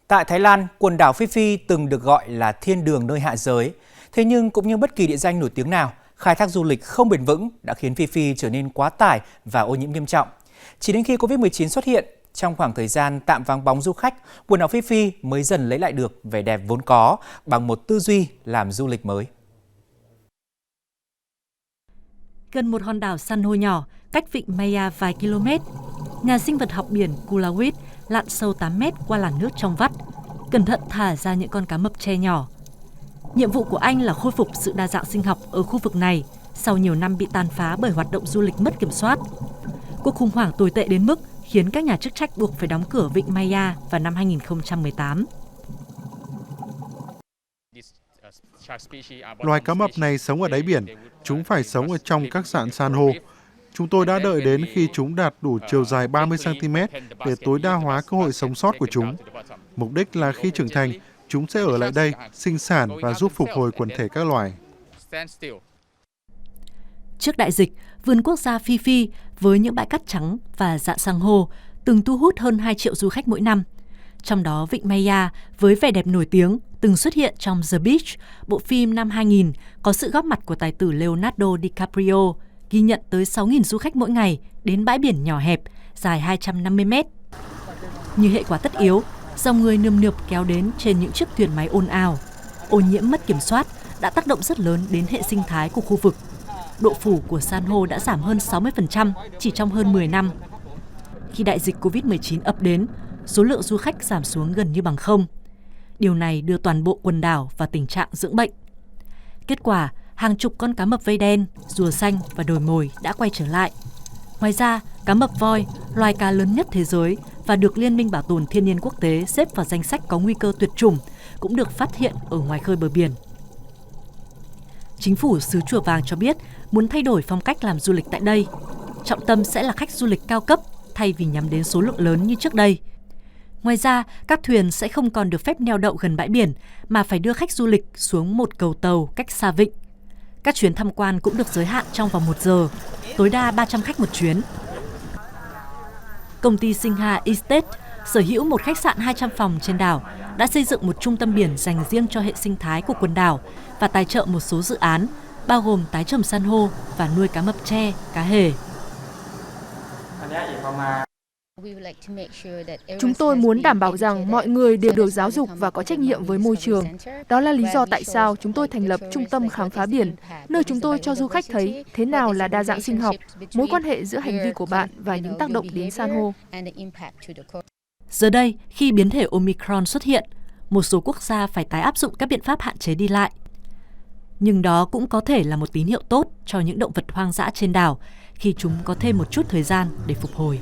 Tại Thái Lan, quần đảo Phi Phi từng được gọi là thiên đường nơi hạ giới. Thế nhưng cũng như bất kỳ địa danh nổi tiếng nào, khai thác du lịch không bền vững đã khiến Phi Phi trở nên quá tải và ô nhiễm nghiêm trọng. Chỉ đến khi Covid-19 xuất hiện, trong khoảng thời gian tạm vắng bóng du khách, quần đảo Phi Phi mới dần lấy lại được vẻ đẹp vốn có bằng một tư duy làm du lịch mới. Gần một hòn đảo san hô nhỏ, cách vịnh Maya vài km, nhà sinh vật học biển Kulawit lặn sâu 8 mét qua làn nước trong vắt, cẩn thận thả ra những con cá mập tre nhỏ. Nhiệm vụ của anh là khôi phục sự đa dạng sinh học ở khu vực này sau nhiều năm bị tàn phá bởi hoạt động du lịch mất kiểm soát. Cuộc khủng hoảng tồi tệ đến mức khiến các nhà chức trách buộc phải đóng cửa vịnh Maya vào năm 2018. Loài cá mập này sống ở đáy biển, chúng phải sống ở trong các rạn san hô. Chúng tôi đã đợi đến khi chúng đạt đủ chiều dài 30 cm để tối đa hóa cơ hội sống sót của chúng. Mục đích là khi trưởng thành, chúng sẽ ở lại đây, sinh sản và giúp phục hồi quần thể các loài. Trước đại dịch, vườn quốc gia Phi Phi với những bãi cát trắng và rạn san hô từng thu hút hơn 2 triệu du khách mỗi năm. Trong đó, vịnh Maya với vẻ đẹp nổi tiếng từng xuất hiện trong The Beach, bộ phim năm 2000 có sự góp mặt của tài tử Leonardo DiCaprio, ghi nhận tới 6.000 du khách mỗi ngày đến bãi biển nhỏ hẹp, dài 250 mét. Như hệ quả tất yếu, dòng người nườm nượp kéo đến trên những chiếc thuyền máy ồn ào. Ô nhiễm mất kiểm soát đã tác động rất lớn đến hệ sinh thái của khu vực. Độ phủ của san hô đã giảm hơn 60% chỉ trong hơn 10 năm. Khi đại dịch Covid-19 ập đến, số lượng du khách giảm xuống gần như bằng không. Điều này đưa toàn bộ quần đảo vào tình trạng dưỡng bệnh. Kết quả, hàng chục con cá mập vây đen, rùa xanh và đồi mồi đã quay trở lại. Ngoài ra, cá mập voi, loài cá lớn nhất thế giới và được Liên minh Bảo tồn Thiên nhiên Quốc tế xếp vào danh sách có nguy cơ tuyệt chủng, cũng được phát hiện ở ngoài khơi bờ biển. Chính phủ xứ Chùa Vàng cho biết muốn thay đổi phong cách làm du lịch tại đây. Trọng tâm sẽ là khách du lịch cao cấp thay vì nhắm đến số lượng lớn như trước đây. Ngoài ra, các thuyền sẽ không còn được phép neo đậu gần bãi biển mà phải đưa khách du lịch xuống một cầu tàu cách xa vịnh. Các chuyến tham quan cũng được giới hạn trong vòng 1 giờ, tối đa 300 khách một chuyến. Công ty Singha Estate, sở hữu một khách sạn 200 phòng trên đảo, đã xây dựng một trung tâm biển dành riêng cho hệ sinh thái của quần đảo và tài trợ một số dự án, bao gồm tái trồng san hô và nuôi cá mập tre, cá hề. Chúng tôi muốn đảm bảo rằng mọi người đều được giáo dục và có trách nhiệm với môi trường. Đó là lý do tại sao chúng tôi thành lập Trung tâm Khám phá biển, nơi chúng tôi cho du khách thấy thế nào là đa dạng sinh học, mối quan hệ giữa hành vi của bạn và những tác động đến san hô. Giờ đây, khi biến thể Omicron xuất hiện, một số quốc gia phải tái áp dụng các biện pháp hạn chế đi lại. Nhưng đó cũng có thể là một tín hiệu tốt cho những động vật hoang dã trên đảo khi chúng có thêm một chút thời gian để phục hồi.